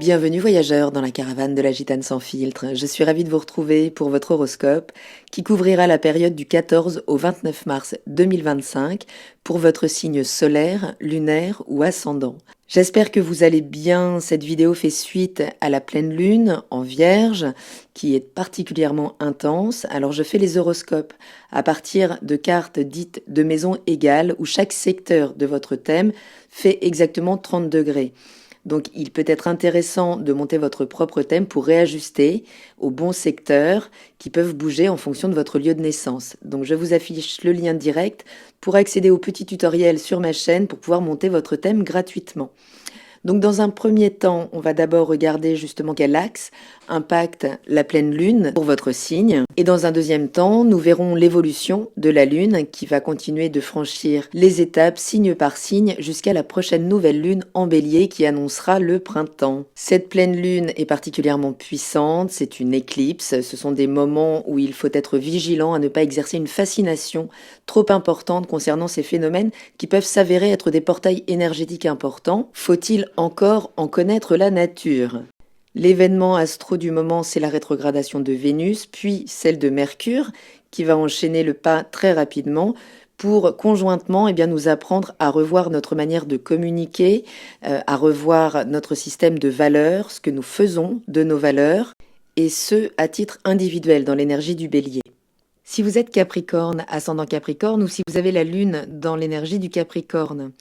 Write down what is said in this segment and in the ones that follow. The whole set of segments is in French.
Bienvenue voyageurs dans la caravane de la Gitane sans filtre. Je suis ravie de vous retrouver pour votre horoscope qui couvrira la période du 14 au 29 mars 2025 pour votre signe solaire, lunaire ou ascendant. J'espère que vous allez bien. Cette vidéo fait suite à la pleine lune en Vierge qui est particulièrement intense. Alors je fais les horoscopes à partir de cartes dites de maisons égales où chaque secteur de votre thème fait exactement 30 degrés. Donc, il peut être intéressant de monter votre propre thème pour réajuster aux bons secteurs qui peuvent bouger en fonction de votre lieu de naissance. Donc, je vous affiche le lien direct pour accéder au petit tutoriel sur ma chaîne pour pouvoir monter votre thème gratuitement. Donc, dans un premier temps, on va d'abord regarder justement quel axe impacte la pleine lune pour votre signe. Et dans un deuxième temps, nous verrons l'évolution de la lune qui va continuer de franchir les étapes signe par signe jusqu'à la prochaine nouvelle lune en bélier qui annoncera le printemps. Cette pleine lune est particulièrement puissante, c'est une éclipse. Ce sont des moments où il faut être vigilant à ne pas exercer une fascination trop importante concernant ces phénomènes qui peuvent s'avérer être des portails énergétiques importants. Faut-il encore en connaître la nature? L'événement astro du moment, c'est la rétrogradation de Vénus, puis celle de Mercure, qui va enchaîner le pas très rapidement pour conjointement nous apprendre à revoir notre manière de communiquer, à revoir notre système de valeurs, ce que nous faisons de nos valeurs, et ce, à titre individuel dans l'énergie du bélier. Si vous êtes Capricorne, ascendant Capricorne, ou si vous avez la lune dans l'énergie du Capricorne,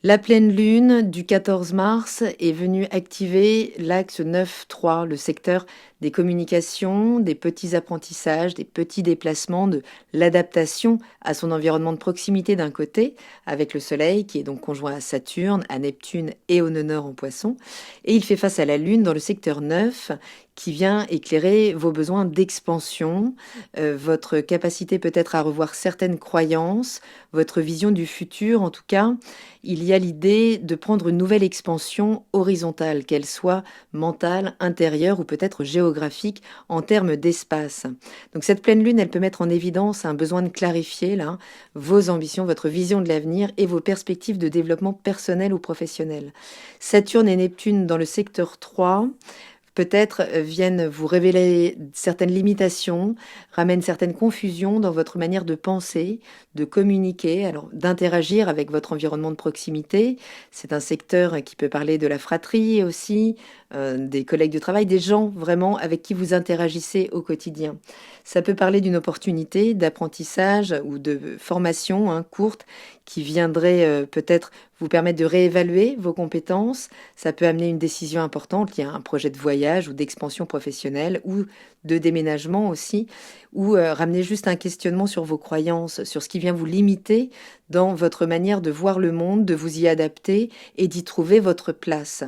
la pleine lune du 14 mars est venue activer l'axe 9-3, le secteur des communications, des petits apprentissages, des petits déplacements, de l'adaptation à son environnement de proximité d'un côté, avec le Soleil qui est donc conjoint à Saturne, à Neptune et au nœud nord en Poisson, et il fait face à la Lune dans le secteur 9 qui vient éclairer vos besoins d'expansion, votre capacité peut-être à revoir certaines croyances, votre vision du futur. En tout cas, il y a l'idée de prendre une nouvelle expansion horizontale, qu'elle soit mentale, intérieure ou peut-être géographique en termes d'espace. Donc cette pleine lune, elle peut mettre en évidence un besoin de clarifier là, vos ambitions, votre vision de l'avenir et vos perspectives de développement personnel ou professionnel. Saturne et Neptune dans le secteur 3 peut-être viennent vous révéler certaines limitations, ramènent certaines confusions dans votre manière de penser, de communiquer, alors d'interagir avec votre environnement de proximité. C'est un secteur qui peut parler de la fratrie aussi, des collègues de travail, des gens vraiment avec qui vous interagissez au quotidien. Ça peut parler d'une opportunité d'apprentissage ou de formation courte qui viendrait peut-être vous permettre de réévaluer vos compétences. Ça peut amener une décision importante liée à un projet de voyage ou d'expansion professionnelle ou de déménagement aussi, ou ramener juste un questionnement sur vos croyances, sur ce qui vient vous limiter dans votre manière de voir le monde, de vous y adapter et d'y trouver votre place.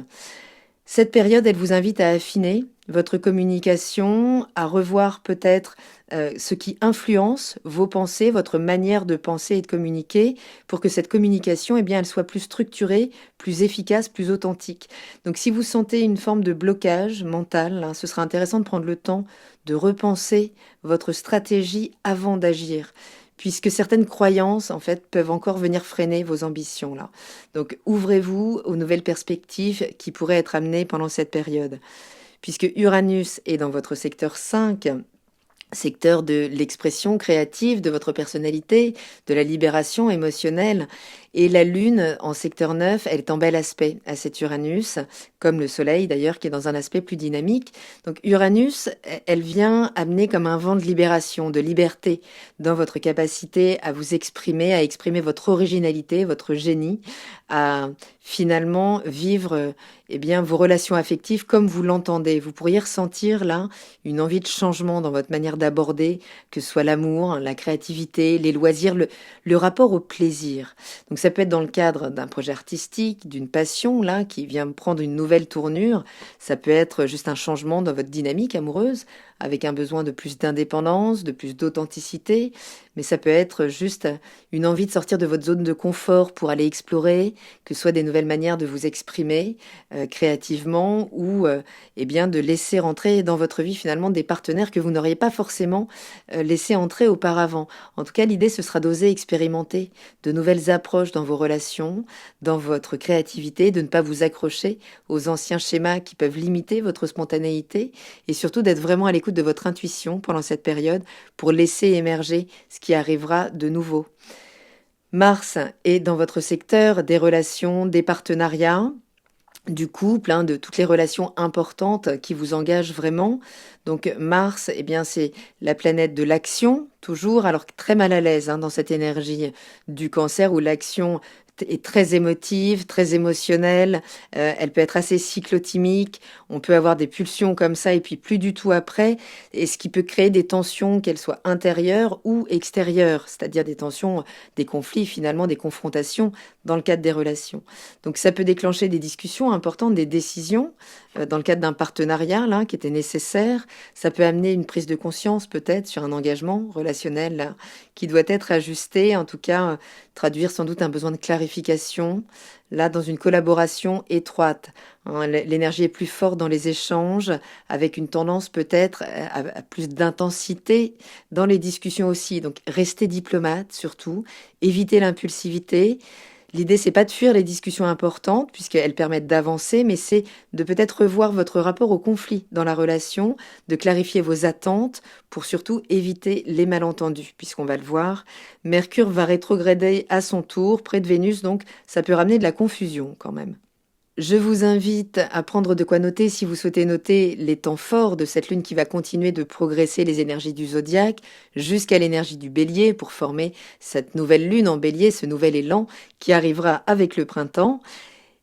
Cette période, elle vous invite à affiner votre communication, à revoir peut-être ce qui influence vos pensées, votre manière de penser et de communiquer, pour que cette communication, elle soit plus structurée, plus efficace, plus authentique. Donc si vous sentez une forme de blocage mental, ce sera intéressant de prendre le temps de repenser votre stratégie avant d'agir, puisque certaines croyances, en fait, peuvent encore venir freiner vos ambitions, là. Donc, ouvrez-vous aux nouvelles perspectives qui pourraient être amenées pendant cette période. Puisque Uranus est dans votre secteur 5, secteur de l'expression créative de votre personnalité, de la libération émotionnelle. Et la Lune, en secteur 9, elle est en bel aspect à cet Uranus, comme le Soleil d'ailleurs, qui est dans un aspect plus dynamique. Donc Uranus, elle vient amener comme un vent de libération, de liberté, dans votre capacité à vous exprimer, à exprimer votre originalité, votre génie, à finalement vivre vos relations affectives comme vous l'entendez. Vous pourriez ressentir là une envie de changement dans votre manière d'aborder, que ce soit l'amour, la créativité, les loisirs, le rapport au plaisir. Donc ça peut être dans le cadre d'un projet artistique, d'une passion là qui vient prendre une nouvelle tournure. Ça peut être juste un changement dans votre dynamique amoureuse, avec un besoin de plus d'indépendance, de plus d'authenticité, mais ça peut être juste une envie de sortir de votre zone de confort pour aller explorer, que ce soit des nouvelles manières de vous exprimer créativement ou eh bien de laisser rentrer dans votre vie finalement des partenaires que vous n'auriez pas forcément laissé entrer auparavant. En tout cas, l'idée, ce sera d'oser expérimenter de nouvelles approches dans vos relations, dans votre créativité, de ne pas vous accrocher aux anciens schémas qui peuvent limiter votre spontanéité et surtout d'être vraiment à l'écoute de votre intuition pendant cette période pour laisser émerger ce qui arrivera de nouveau. Mars est dans votre secteur des relations, des partenariats, du couple, de toutes les relations importantes qui vous engagent vraiment. Donc Mars, eh bien, c'est la planète de l'action, toujours, alors très mal à l'aise dans cette énergie du Cancer où l'action est très émotive, très émotionnelle, elle peut être assez cyclotimique, on peut avoir des pulsions comme ça et puis plus du tout après, et ce qui peut créer des tensions, qu'elles soient intérieures ou extérieures, c'est-à-dire des tensions, des conflits finalement, des confrontations dans le cadre des relations. Donc ça peut déclencher des discussions importantes, des décisions dans le cadre d'un partenariat là, qui était nécessaire, ça peut amener une prise de conscience peut-être sur un engagement relationnel là, qui doit être ajusté, en tout cas traduire sans doute un besoin de clarification, là dans une collaboration étroite. L'énergie est plus forte dans les échanges, avec une tendance peut-être à plus d'intensité dans les discussions aussi. Donc restez diplomate surtout, évitez l'impulsivité. L'idée, c'est pas de fuir les discussions importantes, puisqu'elles permettent d'avancer, mais c'est de peut-être revoir votre rapport au conflit dans la relation, de clarifier vos attentes pour surtout éviter les malentendus, puisqu'on va le voir. Mercure va rétrograder à son tour près de Vénus, donc ça peut ramener de la confusion quand même. Je vous invite à prendre de quoi noter si vous souhaitez noter les temps forts de cette lune qui va continuer de progresser les énergies du zodiaque jusqu'à l'énergie du bélier pour former cette nouvelle lune en bélier, ce nouvel élan qui arrivera avec le printemps.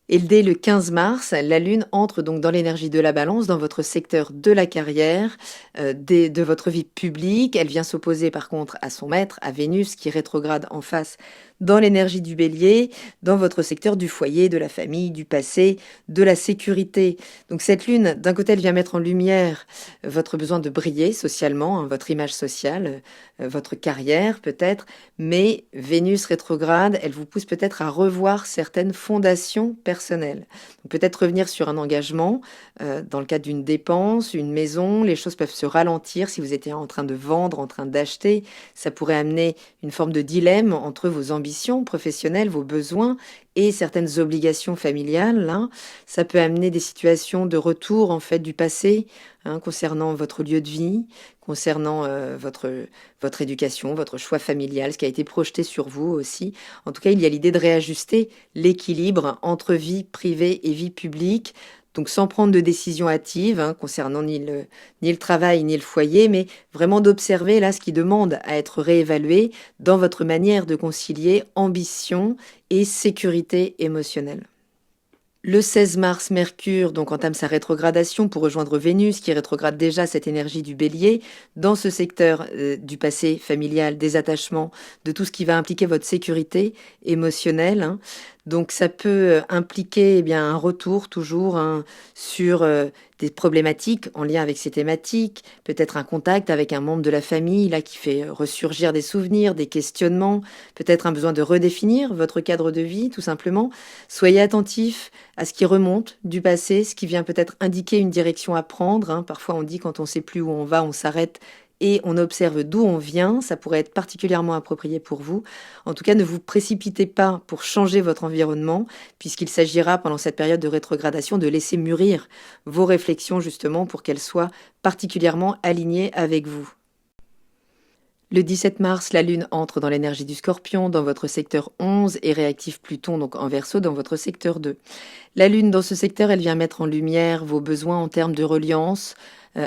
Et dès le 15 mars, la Lune entre donc dans l'énergie de la Balance, dans votre secteur de la carrière, de votre vie publique. Elle vient s'opposer par contre à son maître, à Vénus, qui rétrograde en face dans l'énergie du Bélier, dans votre secteur du foyer, de la famille, du passé, de la sécurité. Donc cette Lune, d'un côté, elle vient mettre en lumière votre besoin de briller socialement, votre image sociale, votre carrière peut-être, mais Vénus rétrograde, elle vous pousse peut-être à revoir certaines fondations personnelles. Peut-être revenir sur un engagement dans le cadre d'une dépense, une maison, les choses peuvent se ralentir si vous étiez en train de vendre, en train d'acheter. Ça pourrait amener une forme de dilemme entre vos ambitions professionnelles, vos besoins et certaines obligations familiales. Ça peut amener des situations de retour en fait du passé concernant votre lieu de vie, concernant votre éducation, votre choix familial, ce qui a été projeté sur vous aussi. En tout cas, il y a l'idée de réajuster l'équilibre entre vie privée et vie publique. Donc sans prendre de décision hâtive concernant ni le travail ni le foyer, mais vraiment d'observer là ce qui demande à être réévalué dans votre manière de concilier ambition et sécurité émotionnelle. Le 16 mars, Mercure donc entame sa rétrogradation pour rejoindre Vénus, qui rétrograde déjà cette énergie du Bélier dans ce secteur du passé familial, des attachements, de tout ce qui va impliquer votre sécurité émotionnelle. Donc ça peut impliquer un retour toujours sur des problématiques en lien avec ces thématiques, peut-être un contact avec un membre de la famille là qui fait ressurgir des souvenirs, des questionnements, peut-être un besoin de redéfinir votre cadre de vie tout simplement. Soyez attentifs à ce qui remonte du passé, ce qui vient peut-être indiquer une direction à prendre. Parfois on dit quand on ne sait plus où on va, on s'arrête et on observe d'où on vient, ça pourrait être particulièrement approprié pour vous. En tout cas, ne vous précipitez pas pour changer votre environnement, puisqu'il s'agira pendant cette période de rétrogradation de laisser mûrir vos réflexions justement pour qu'elles soient particulièrement alignées avec vous. Le 17 mars, la Lune entre dans l'énergie du Scorpion, dans votre secteur 11, et réactive Pluton, donc en Verseau, dans votre secteur 2. La Lune, dans ce secteur, elle vient mettre en lumière vos besoins en termes de reliance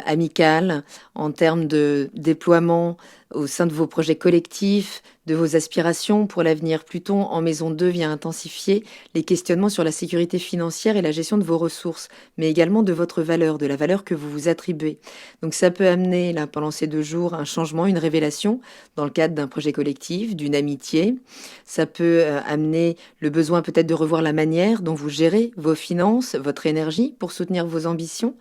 amicale, en termes de déploiement au sein de vos projets collectifs, de vos aspirations pour l'avenir. Pluton, en maison 2, vient intensifier les questionnements sur la sécurité financière et la gestion de vos ressources, mais également de votre valeur, de la valeur que vous vous attribuez. Donc ça peut amener, là, pendant ces 2 jours, un changement, une révélation dans le cadre d'un projet collectif, d'une amitié. Ça peut amener le besoin peut-être de revoir la manière dont vous gérez vos finances, votre énergie pour soutenir vos ambitions.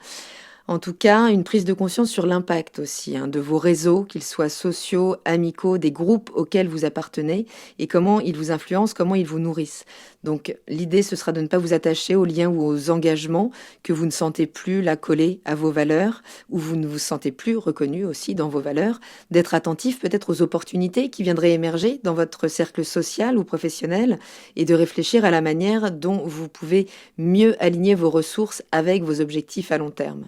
En tout cas, une prise de conscience sur l'impact aussi de vos réseaux, qu'ils soient sociaux, amicaux, des groupes auxquels vous appartenez et comment ils vous influencent, comment ils vous nourrissent. Donc l'idée, ce sera de ne pas vous attacher aux liens ou aux engagements que vous ne sentez plus là collés à vos valeurs, ou vous ne vous sentez plus reconnu aussi dans vos valeurs, d'être attentif peut-être aux opportunités qui viendraient émerger dans votre cercle social ou professionnel et de réfléchir à la manière dont vous pouvez mieux aligner vos ressources avec vos objectifs à long terme.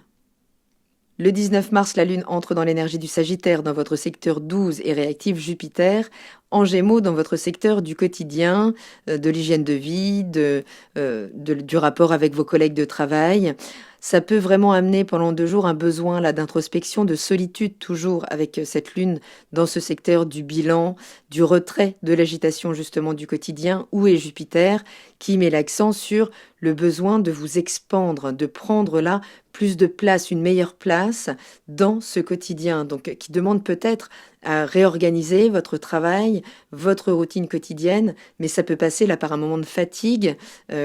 Le 19 mars, la Lune entre dans l'énergie du Sagittaire dans votre secteur 12 et réactive Jupiter en Gémeaux dans votre secteur du quotidien, de l'hygiène de vie, du rapport avec vos collègues de travail. Ça peut vraiment amener pendant 2 jours un besoin là d'introspection, de solitude toujours avec cette lune dans ce secteur du bilan, du retrait, de l'agitation justement du quotidien, où est Jupiter qui met l'accent sur le besoin de vous expandre, de prendre là plus de place, une meilleure place dans ce quotidien, donc qui demande peut-être à réorganiser votre travail, votre routine quotidienne, mais ça peut passer là par un moment de fatigue,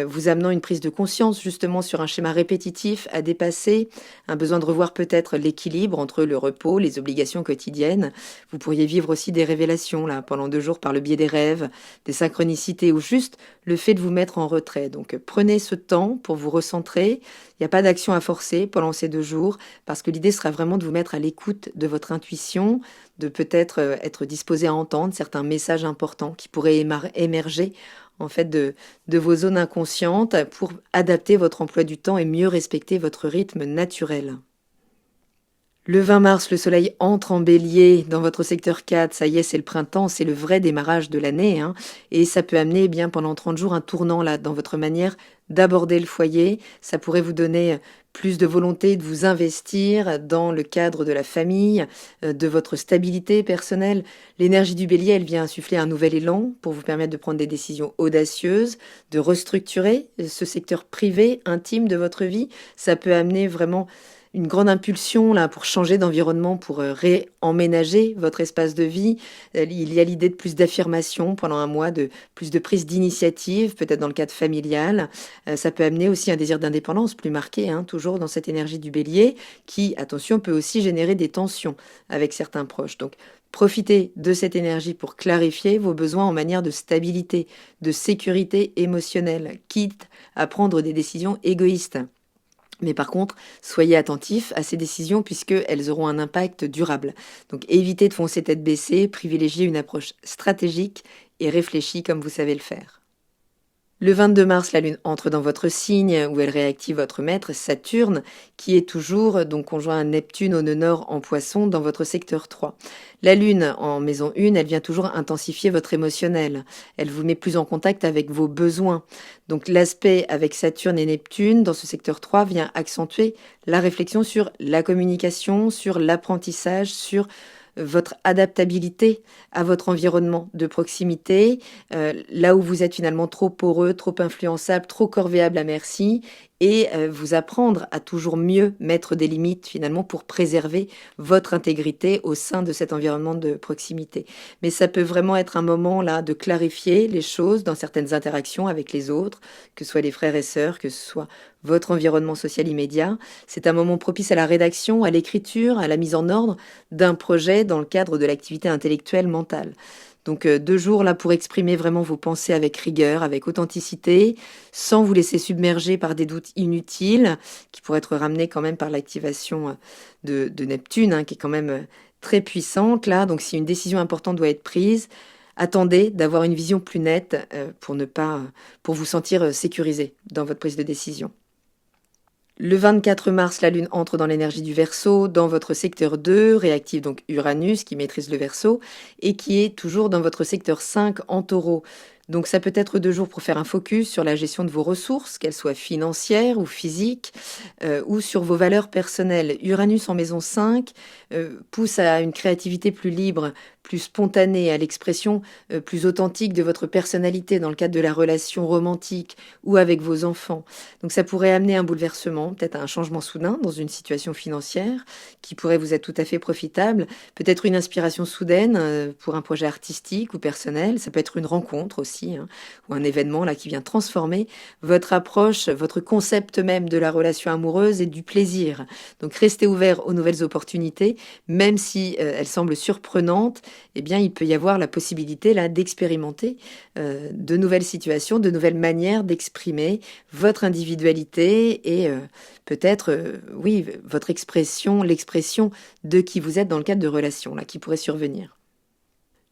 vous amenant une prise de conscience justement sur un schéma répétitif à dépasser, un besoin de revoir peut-être l'équilibre entre le repos, les obligations quotidiennes. Vous pourriez vivre aussi des révélations là pendant 2 jours par le biais des rêves, des synchronicités ou juste le fait de vous mettre en retrait. Donc prenez ce temps pour vous recentrer. Il n'y a pas d'action à forcer pendant ces 2 jours parce que l'idée sera vraiment de vous mettre à l'écoute de votre intuition, de peut-être être disposé à entendre certains messages importants qui pourraient émerger en fait de vos zones inconscientes pour adapter votre emploi du temps et mieux respecter votre rythme naturel. Le 20 mars, le soleil entre en bélier dans votre secteur 4. Ça y est, c'est le printemps, c'est le vrai démarrage de l'année. Et ça peut amener bien pendant 30 jours un tournant là dans votre manière d'aborder le foyer. Ça pourrait vous donner plus de volonté de vous investir dans le cadre de la famille, de votre stabilité personnelle. L'énergie du bélier, elle vient insuffler un nouvel élan pour vous permettre de prendre des décisions audacieuses, de restructurer ce secteur privé, intime de votre vie. Ça peut amener vraiment une grande impulsion là pour changer d'environnement, pour réemménager votre espace de vie. Il y a l'idée de plus d'affirmation pendant un mois, de plus de prise d'initiative, peut-être dans le cadre familial. Ça peut amener aussi un désir d'indépendance plus marqué, toujours dans cette énergie du bélier, qui, attention, peut aussi générer des tensions avec certains proches. Donc, profitez de cette énergie pour clarifier vos besoins en matière de stabilité, de sécurité émotionnelle, quitte à prendre des décisions égoïstes. Mais par contre, soyez attentifs à ces décisions puisqu'elles auront un impact durable. Donc évitez de foncer tête baissée, privilégiez une approche stratégique et réfléchie comme vous savez le faire. Le 22 mars, la Lune entre dans votre signe où elle réactive votre maître Saturne qui est toujours donc conjoint à Neptune au nœud nord en Poisson dans votre secteur 3. La Lune en maison 1, elle vient toujours intensifier votre émotionnel. Elle vous met plus en contact avec vos besoins. Donc l'aspect avec Saturne et Neptune dans ce secteur 3 vient accentuer la réflexion sur la communication, sur l'apprentissage, sur votre adaptabilité à votre environnement de proximité, là où vous êtes finalement trop poreux, trop influençable, trop corvéable à merci, et vous apprendre à toujours mieux mettre des limites finalement pour préserver votre intégrité au sein de cet environnement de proximité. Mais ça peut vraiment être un moment là de clarifier les choses dans certaines interactions avec les autres, que ce soit les frères et sœurs, que ce soit votre environnement social immédiat. C'est un moment propice à la rédaction, à l'écriture, à la mise en ordre d'un projet dans le cadre de l'activité intellectuelle mentale. Donc 2 jours là pour exprimer vraiment vos pensées avec rigueur, avec authenticité, sans vous laisser submerger par des doutes inutiles, qui pourraient être ramenés quand même par l'activation de Neptune, qui est quand même très puissante là. Donc si une décision importante doit être prise, attendez d'avoir une vision plus nette pour vous sentir sécurisé dans votre prise de décision. Le 24 mars, la Lune entre dans l'énergie du Verseau, dans votre secteur 2, réactive donc Uranus qui maîtrise le Verseau, et qui est toujours dans votre secteur 5 en Taureau. Donc ça peut être 2 jours pour faire un focus sur la gestion de vos ressources, qu'elles soient financières ou physiques, ou sur vos valeurs personnelles. Uranus en maison 5 pousse à une créativité plus libre, plus spontanée, à l'expression plus authentique de votre personnalité dans le cadre de la relation romantique ou avec vos enfants. Donc ça pourrait amener un bouleversement, peut-être un changement soudain dans une situation financière qui pourrait vous être tout à fait profitable, peut-être une inspiration soudaine pour un projet artistique ou personnel, ça peut être une rencontre aussi, hein, ou un événement là qui vient transformer votre approche, votre concept même de la relation amoureuse et du plaisir. Donc restez ouvert aux nouvelles opportunités, même si elles semblent surprenantes, eh bien il peut y avoir la possibilité là d'expérimenter de nouvelles situations, de nouvelles manières d'exprimer votre individualité et peut-être, oui, votre expression, l'expression de qui vous êtes dans le cadre de relations là qui pourraient survenir.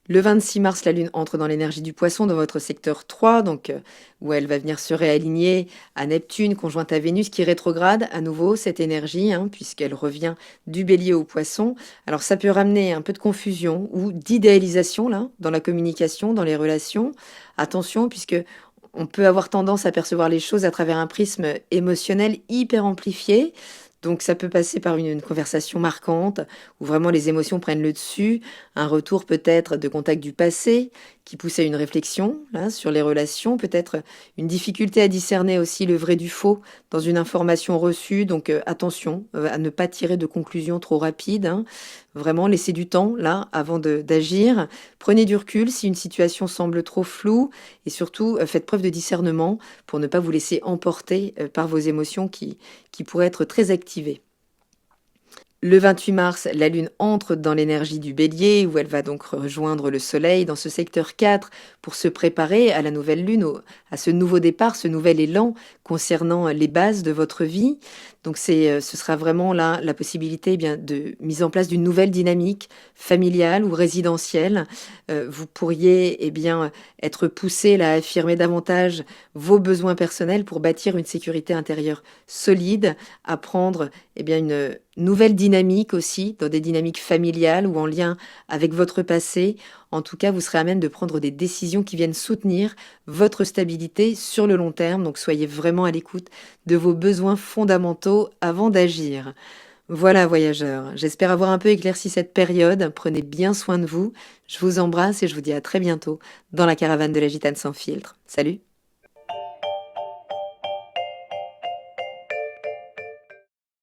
Le 26 mars, la Lune entre dans l'énergie du Poisson dans votre secteur 3, donc où elle va venir se réaligner à Neptune, conjointe à Vénus, qui rétrograde à nouveau cette énergie, hein, puisqu'elle revient du Bélier au Poisson. Alors ça peut ramener un peu de confusion ou d'idéalisation là dans la communication, dans les relations. Attention, puisque on peut avoir tendance à percevoir les choses à travers un prisme émotionnel hyper amplifié. Donc ça peut passer par une conversation marquante, où vraiment les émotions prennent le dessus, un retour peut-être de contact du passé, qui pousse à une réflexion là, sur les relations, peut-être une difficulté à discerner aussi le vrai du faux dans une information reçue, donc attention à ne pas tirer de conclusions trop rapides, hein. Vraiment laissez du temps là avant d'agir, prenez du recul si une situation semble trop floue, et surtout faites preuve de discernement pour ne pas vous laisser emporter par vos émotions qui pourraient être très activées. Le 28 mars, la Lune entre dans l'énergie du Bélier, où elle va donc rejoindre le Soleil dans ce secteur 4 pour se préparer à la nouvelle Lune, à ce nouveau départ, ce nouvel élan concernant les bases de votre vie. Donc ce sera vraiment là la possibilité de mise en place d'une nouvelle dynamique familiale ou résidentielle. Vous pourriez être poussé là, à affirmer davantage vos besoins personnels pour bâtir une sécurité intérieure solide, à prendre une nouvelle dynamique aussi, dans des dynamiques familiales ou en lien avec votre passé. En tout cas, vous serez à même de prendre des décisions qui viennent soutenir votre stabilité sur le long terme. Donc soyez vraiment à l'écoute de vos besoins fondamentaux avant d'agir. Voilà, voyageurs, j'espère avoir un peu éclairci cette période. Prenez bien soin de vous. Je vous embrasse et je vous dis à très bientôt dans la caravane de la Gitane sans filtre. Salut!